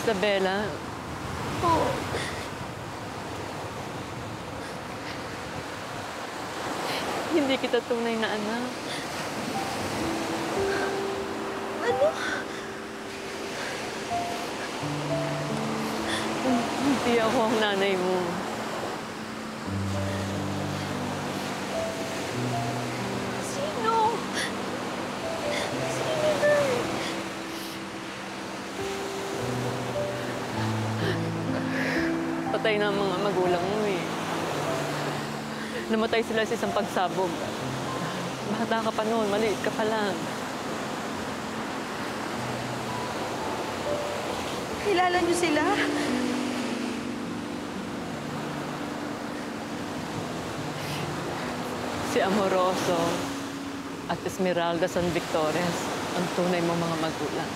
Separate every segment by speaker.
Speaker 1: Isabela.
Speaker 2: Oo.
Speaker 1: Hindi kita tunay na anak.
Speaker 2: Ano?
Speaker 1: Hindi ako ang nanay mo.
Speaker 2: Sino? Sino na?
Speaker 1: Patay na ang mga magulang mo eh. Namatay sila sa isang pagsabog. Bata ka pa noon, maliit ka pa lang.
Speaker 2: Kilala niyo sila?
Speaker 1: Si Amoroso at Esmeralda San Victorias ang tunay mong mga magulang.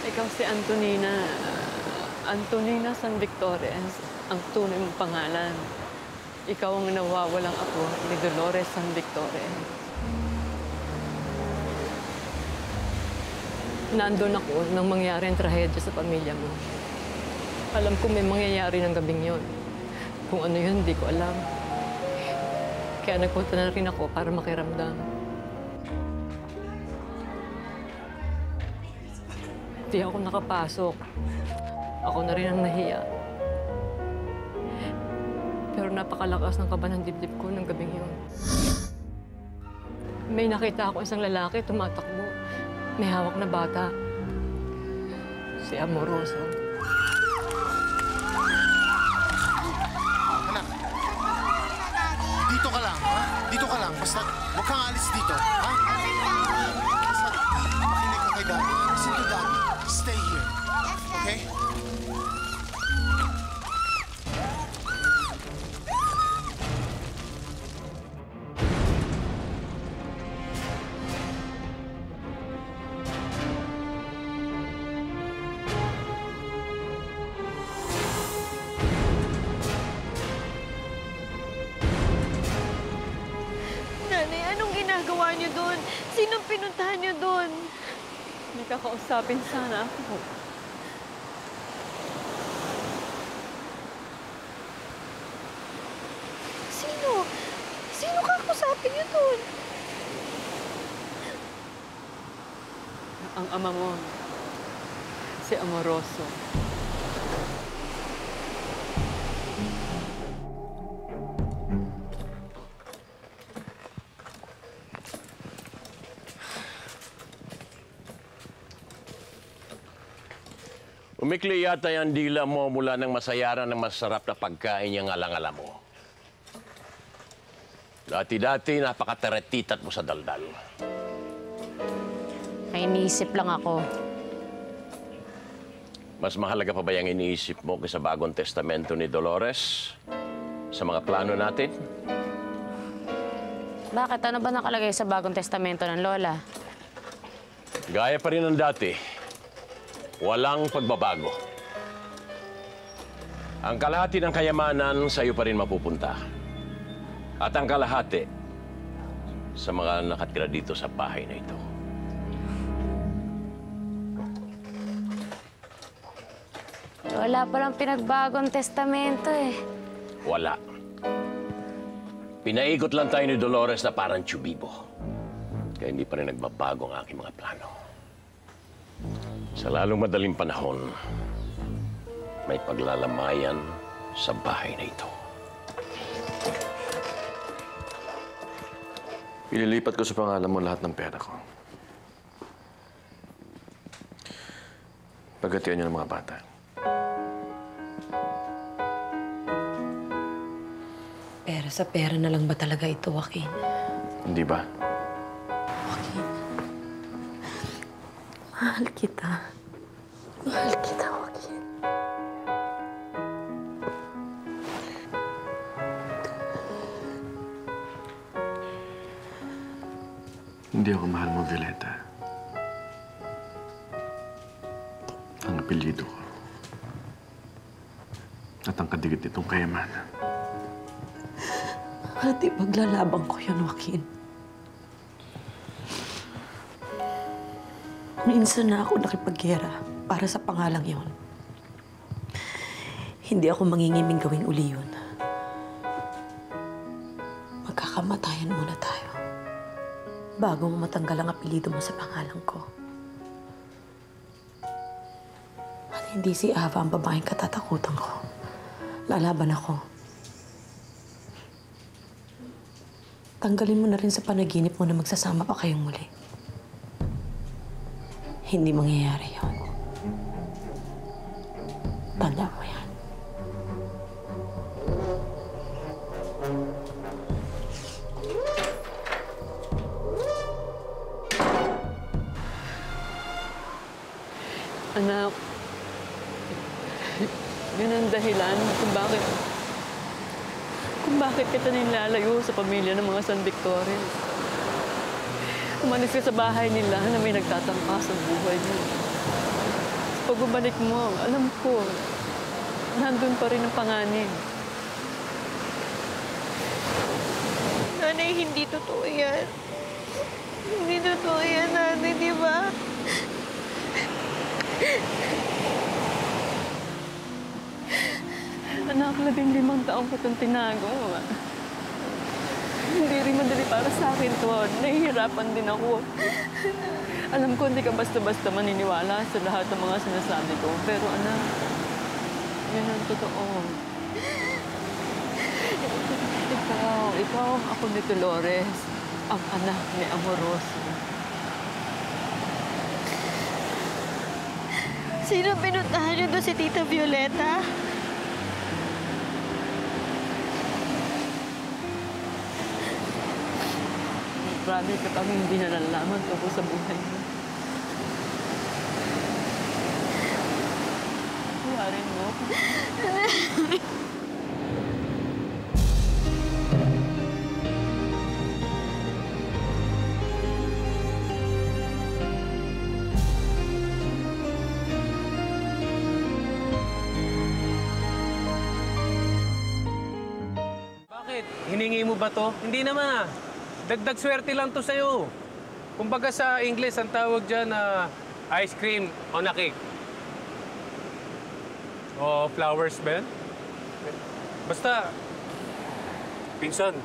Speaker 1: Ikaw si Antonina. Antonina San Victorias ang tunay mong pangalan. Ikaw ang nawawalang apo ni Dolores San Victorias. Nandun ako nang mangyari ang trahedya sa pamilya mo. Alam ko may mangyayari ng gabing yon. Kung ano yun, hindi ko alam. Kaya nagpunta na rin ako para makiramdam. Hindi ako nakapasok. Ako na rin ang nahiya. Pero napakalakas ng kaba ng dibdib ko ng gabing yun. May nakita ako isang lalaki tumatakbo. May hawak na bata. Si Amoroso.
Speaker 3: Anak, dito ka lang, ha? Dito ka lang. Basta huwag kang alis dito, ha? Basta makinig ka kay Daddy. Listen to Daddy. Stay here. Okay?
Speaker 2: Nanay, anong ginagawa niyo doon? Sinong pinuntahan niyo doon?
Speaker 1: May kakausapin sana ako.
Speaker 2: Sino? Sino kakausapin niyo doon?
Speaker 1: Ang ama mo, si Amoroso.
Speaker 4: Umikli yata yung dila mo mula ng masayaran ng masarap na pagkain niyang alang-ala mo. Dati-dati, napakateretitat mo sa daldal.
Speaker 5: May iniisip lang ako.
Speaker 4: Mas mahalaga pa ba yung iniisip mo kaysa bagong testamento ni Dolores sa mga plano natin?
Speaker 5: Bakit? Ano ba nakalagay sa bagong testamento ng Lola?
Speaker 4: Gaya pa rin ng dati. Walang pagbabago. Ang kalahati ng kayamanan sa iyo pa rin mapupunta. At ang kalahati sa mga nakatira dito sa bahay na ito.
Speaker 5: Wala palang pinagbagong testamento eh.
Speaker 4: Wala. Pinaikot lang tayo ni Dolores na parang tsubibo. Kaya hindi pa rin nagbabago ang aking mga plano. Sa lalong madaling panahon, may paglalamayan sa bahay na ito.
Speaker 6: Ililipat ko sa pangalan mo lahat ng pera ko. Pagkatiyan niyo ng mga bata.
Speaker 7: Pera sa pera na lang ba talaga ito, Joaquin?
Speaker 6: Hindi ba?
Speaker 7: Joaquin, mahal kita. Mahal kita, Joaquin.
Speaker 6: Hindi ako mahal mo, Violeta. Ang apelyido ko. At ang kadigit nitong kayamanan.
Speaker 7: At ipaglalaban ko yun, Joaquin. Minsan na ako nakipaggera para sa pangalang yon. Hindi ako mangingiming gawing uli yun. Magkakamatayan muna tayo bago mo matanggal ang apelido mo sa pangalan ko. At hindi si Ava ang babaeng katatakutan ko. Lalaban ako. Tanggalin mo na rin sa panaginip mo na magsasama pa kayong muli. Hindi mangyayari yun. Tanda mo yan.
Speaker 1: Anak, yun ang dahilan kung bakit kita nilalayo sa pamilya ng mga San Victorias. Umalis ka sa bahay nila na may nagtatangka sa buhay mo. Pag bumalik mo, alam ko, nandun pa rin ang panganib.
Speaker 2: Nanay, hindi totoo yan. Hindi totoo yan, nanay, di ba?
Speaker 1: Anak, 15 taong ko itong tinago. Hindi rin madali para sa akin to. Nahihirapan din ako. Alam ko, hindi ka basta-basta maniniwala sa lahat ng mga sinasabi ko. Pero anak, yun ang totoo. Ikaw, ako ni Dolores, ang anak ni Amoroso.
Speaker 2: Sino pinuntahan niyo doon si Tita Violeta?
Speaker 1: Marami ka kami hindi nalalaman tungkol sa buhay mo. Huwarin mo.
Speaker 8: Bakit? Hiningi mo ba to? Hindi naman. Dagdag swerte lang to sa'yo. Kumbaga sa English, ang tawag dyan na ice cream on a cake. O flowers, Ben? Basta, pinsan,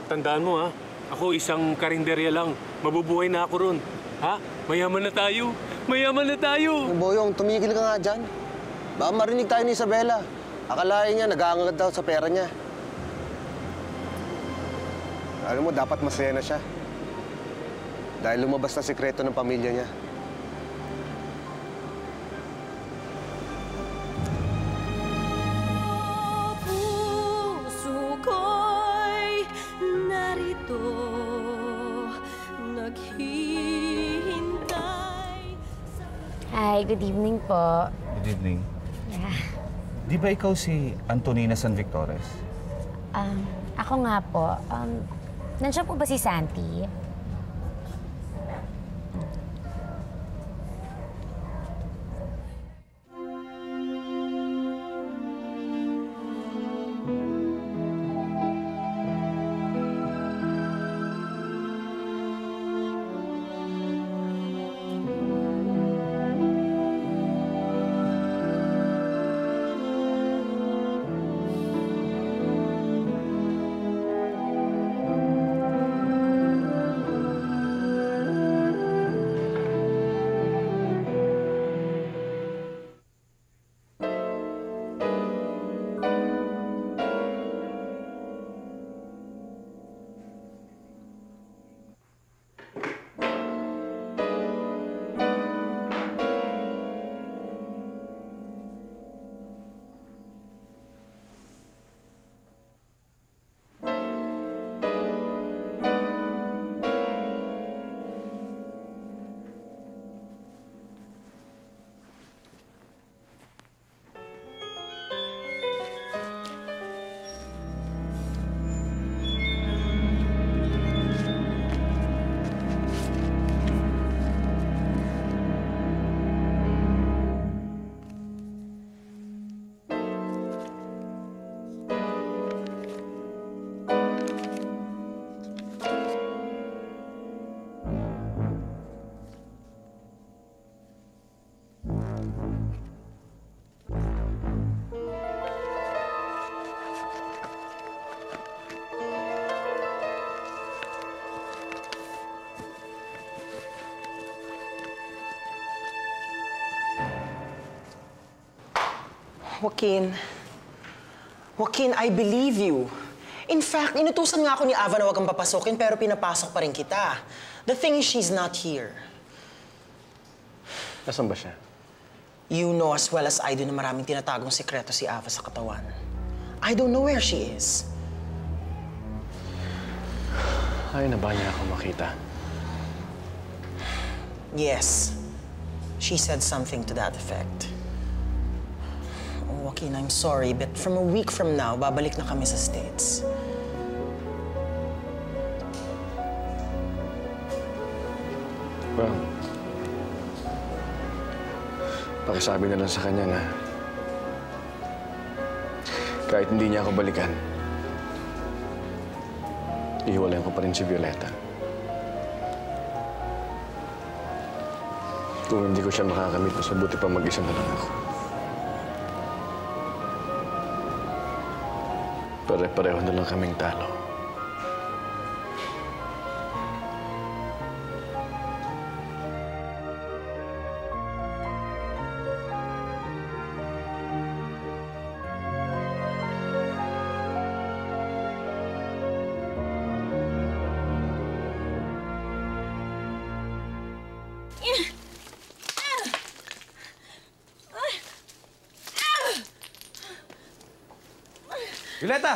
Speaker 8: tandaan mo ha. Ako isang karinderya lang. Mabubuhay na ako ron. Ha? Mayaman na tayo. Mayaman na tayo.
Speaker 9: Boyong, tumigil ka nga dyan. Baka marinig tayo ni Isabela. Akalain niya, nag-aangad daw sa pera niya. Alam mo, dapat masaya na siya. Dahil lumabas na sikreto ng pamilya niya.
Speaker 7: Puso ko'y narito, naghihintay.
Speaker 5: Hi, good evening po.
Speaker 10: Good evening. Di ba ikaw si Antonina San Victores?
Speaker 5: Ako nga po. Nandiyan po ba si Santi?
Speaker 11: Joaquin, I believe you. In fact, inutusan nga ako ni Ava na huwag kang papasokin pero pinapasok pa rin kita. The thing is, she's not here.
Speaker 9: Nasaan ba siya?
Speaker 11: You know as well as I do na maraming tinatagong sikreto si Ava sa katawan. I don't know where she is.
Speaker 6: Ayaw na ba niya ako makita?
Speaker 11: Yes. She said something to that effect. Oh, Joaquin, I'm sorry, but from a week from now, babalik na kami sa States.
Speaker 6: Well, pakisabi na lang sa kanya na kahit hindi niya ako balikan, ihiwalayan ko pa rin si Violeta. Kung hindi ko siya makakamit, mas mabuti pa mag-isa na lang ako. Pare-pareho na lang kaming talo.
Speaker 9: Violeta!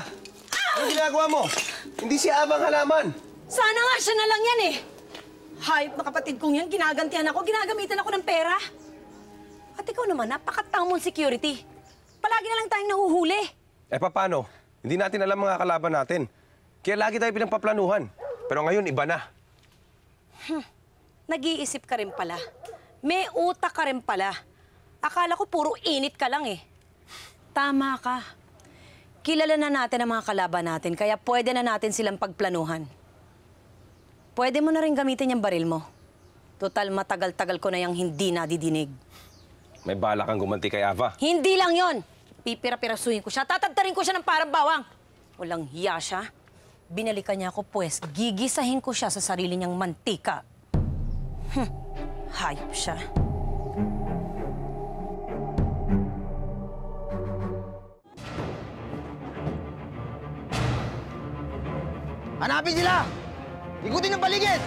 Speaker 9: Anong ginagawa mo? Hindi si Ava ang halaman.
Speaker 7: Sana nga siya na lang yan eh. Hayop na kapatid kong yan, ginagantihan ako, ginagamitan ako ng pera. At ikaw naman, napakatamong security. Palagi na lang tayong nahuhuli.
Speaker 9: Eh, paano? Hindi natin alam mga kalaban natin. Kaya lagi tayo pinagpaplanuhan. Pero ngayon, iba na.
Speaker 7: Nag-iisip ka rin pala. May utak ka rin pala. Akala ko puro init ka lang eh. Tama ka. Kilala na natin ang mga kalaban natin, kaya pwede na natin silang pagplanuhan. Pwede mo na rin gamitin yung baril mo. Total, matagal-tagal ko na yung hindi nadidinig.
Speaker 9: May bala kang gumanti kay Ava.
Speaker 7: Hindi lang yon. Pipira-pirasuhin ko siya, tatantarin ko siya ng parang bawang. Walang hiya siya. Binalikan niya ako, pues, gigisahin ko siya sa sarili niyang mantika. Hayop siya.
Speaker 9: Hanapin sila! Ikutin ang paligid!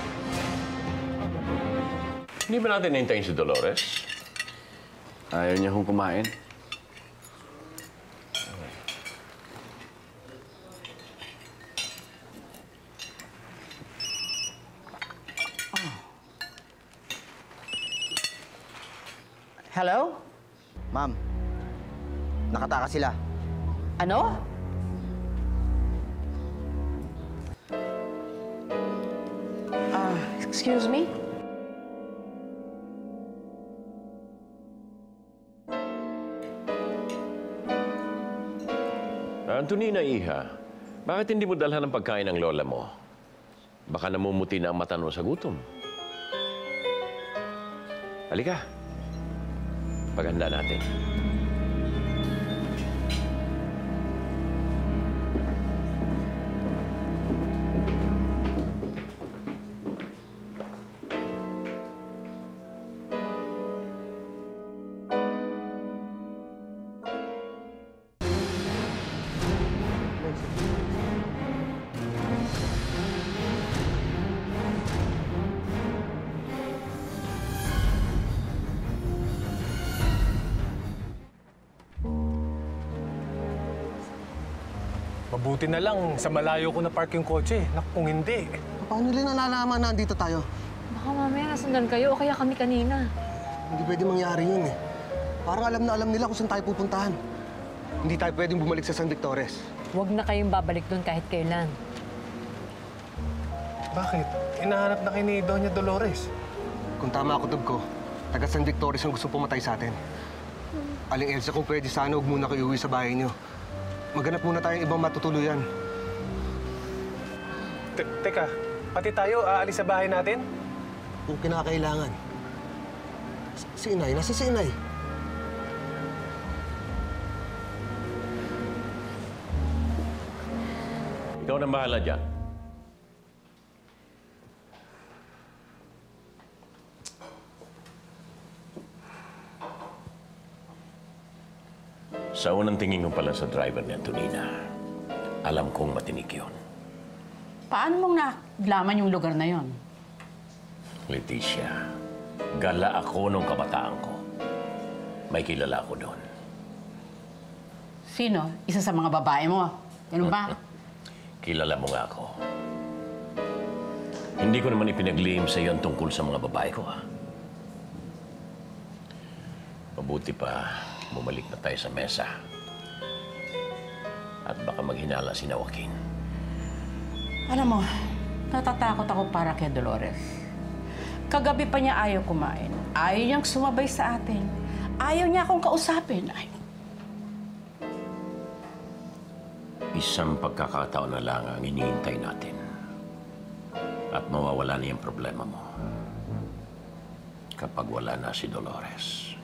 Speaker 4: Hindi ba natin nahintayin si Dolores?
Speaker 6: Ayaw niya kong kumain.
Speaker 12: Hello?
Speaker 9: Ma'am, nakatakas sila.
Speaker 12: Ano? Excuse me?
Speaker 4: Antonina, Iha, bakit hindi mo dalhan ng pagkain ng lola mo? Baka namumuti na ang mata mo sa gutom. Halika. Paghanda natin.
Speaker 8: Mabuti na lang, sa malayo ko na park yung kotse. Naku, kung hindi.
Speaker 9: Paano nila nalalaman na andito tayo?
Speaker 1: Baka mamaya nasundan kayo o kaya kami kanina.
Speaker 9: Hindi pwede mangyari yun eh. Parang alam na alam nila kung saan tayo pupuntahan. Hindi tayo pwedeng bumalik sa San Victores.
Speaker 1: Huwag na kayong babalik doon kahit kailan.
Speaker 8: Bakit? Hinahanap na kayo ni Doña Dolores.
Speaker 9: Kung tama ako, Tub ko, taga San Victores ang gusto pumatay sa atin. Aling Elsa, kung pwede sana, huwag muna kayo uwi sa bahay niyo. Maghanap muna tayong ibang matutuluyan.
Speaker 8: Teka, pati tayo aalis sa bahay natin?
Speaker 9: Kung kinakailangan. Si Inay, nasa si Inay.
Speaker 4: Ikaw nang bahala dyan. Sa unang tingin ko pala sa driver ni Antonina, alam kong matinik yun.
Speaker 12: Paano mong nalaman yung lugar na yon?
Speaker 4: Leticia, gala ako nung kabataan ko. May kilala ko doon.
Speaker 12: Sino? Isa sa mga babae mo? Ganun ba?
Speaker 4: Kilala mo nga ako. Hindi ko naman ipinaglihim sa iyo ang tungkol sa mga babae ko, ha? Mabuti pa, bumalik na tayo sa mesa. At baka maghinala si Joaquin.
Speaker 12: Alam mo, natatakot ako para kay Dolores. Kagabi pa niya ayaw kumain. Ayaw niyang sumabay sa atin. Ayaw niya akong kausapin.
Speaker 4: Isang pagkakataon na lang ang iniintay natin. At mawawala na yung problema mo. Kapag wala na si Dolores.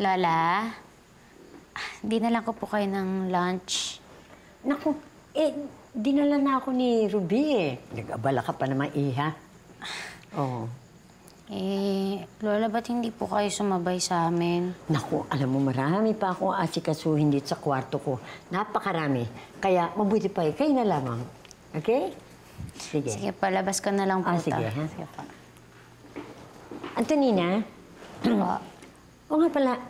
Speaker 5: Lola, dinala ko po kayo ng lunch.
Speaker 13: Naku, dinala na ako ni Ruby eh. Nag-abala ka pa naman, Iha. Oo.
Speaker 5: Lola, ba't hindi po kayo sumabay sa amin?
Speaker 13: Naku, alam mo, marami pa akong asikasuhin dito sa kwarto ko. Napakarami. Kaya mabuti pa kayo na lamang. Okay? Sige.
Speaker 5: Sige, palabas ka na lang po.
Speaker 13: Sige, ha? Sige pa. Antonina? O nga pala,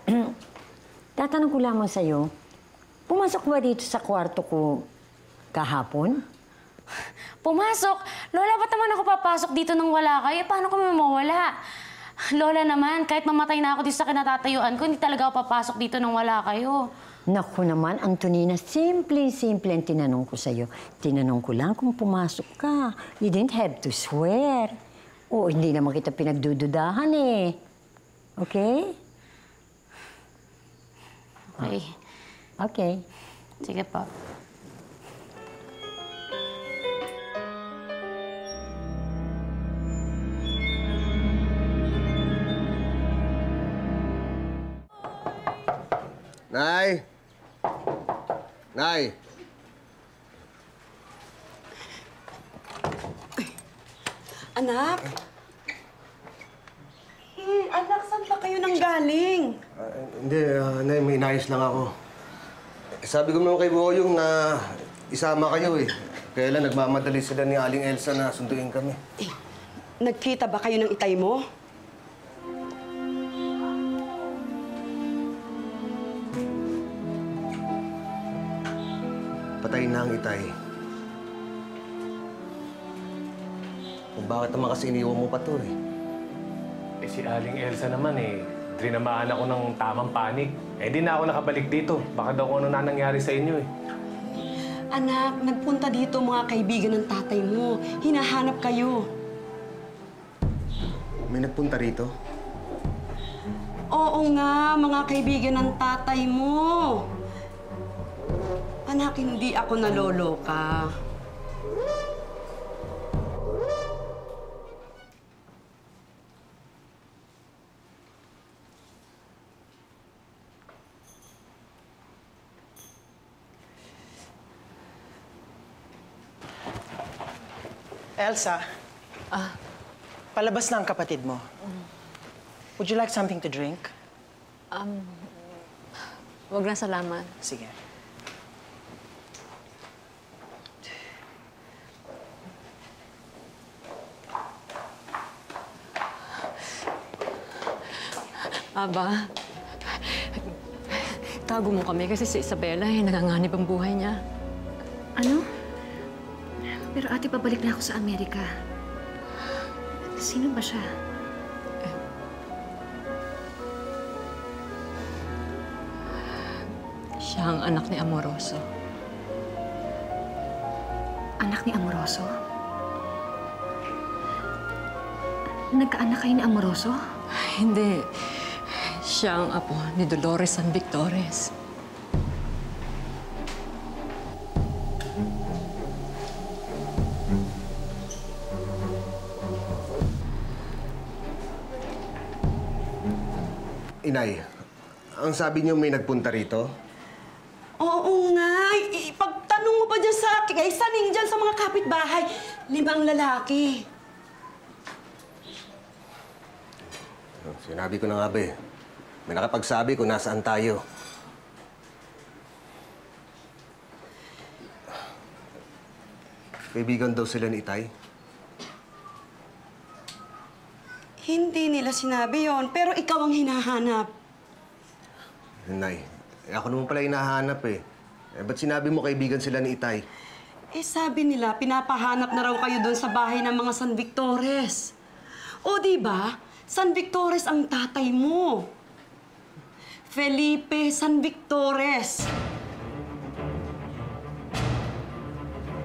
Speaker 13: tatanong ko lamang sa'yo, pumasok ba dito sa kwarto ko kahapon?
Speaker 5: Pumasok? Lola, ba't naman ako papasok dito nang wala kayo? Paano kami mawala? Lola naman, kahit mamatay na ako dito sa kinatatayuan ko, hindi talaga ako papasok dito nang wala kayo.
Speaker 13: Naku naman, Antonina, simple ang tinanong ko sa'yo. Tinanong ko lang kung pumasok ka. You didn't have to swear. Oo, hindi naman kita pinagdududahan eh. Okay?
Speaker 5: Okay.
Speaker 13: Okay.
Speaker 5: Sige po.
Speaker 9: Nay! Nay!
Speaker 14: Anak? Anak, saan ba kayo nang galing?
Speaker 9: Hindi, Nay, may inayos lang ako. Sabi ko naman kay Boyong na isama kayo eh. Kaya lang nagmamadali sila ni Aling Elsa na sunduin kami.
Speaker 14: Nagkita ba kayo ng itay mo?
Speaker 9: Patay na ang itay. Kung bakit naman kasi iniwan mo pa to eh.
Speaker 8: Eh si Aling Elsa naman eh, trinamaan ako ng tamang panik. Eh di na ako nakabalik dito. Baka daw kung ano na nangyari sa inyo eh.
Speaker 14: Anak, nagpunta dito mga kaibigan ng tatay mo. Hinahanap kayo.
Speaker 9: May nagpunta rito?
Speaker 14: Oo nga, mga kaibigan ng tatay mo. Anak, hindi ako naloloka.
Speaker 11: Elsa, palabas na ang kapatid mo. Would you like something to drink?
Speaker 1: Wag na, salamat.
Speaker 11: Sige.
Speaker 1: Aba, tago mo kami kasi si Isabela nanganganib ang buhay niya.
Speaker 15: Ano? Pero ate, pabalik na ako sa Amerika. Sino ba siya?
Speaker 1: Siya ang anak ni Amoroso.
Speaker 15: Anak ni Amoroso? Nagkaanak kayo ni Amoroso?
Speaker 1: Hindi. Siya ang apo ni Dolores San Victores.
Speaker 9: Inay, ang sabi niyo may nagpunta rito?
Speaker 14: Oo nga. Ipagtanong mo pa dyan sa akin. Kay Saning dyan sa mga kapitbahay. 5 lalaki.
Speaker 9: Sinabi ko na nga ba eh. May nakapagsabi kung nasaan tayo. Kaibigan daw sila ni Itay.
Speaker 14: Hindi nila sinabi yon, pero ikaw ang hinahanap.
Speaker 9: Nay, ako naman pala hinahanap eh. Ba't sinabi mo kaibigan sila ni Itay?
Speaker 14: Sabi nila, pinapahanap na raw kayo doon sa bahay ng mga San Victores. O, di ba? San Victores ang tatay mo. Felipe San Victores.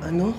Speaker 9: Ano?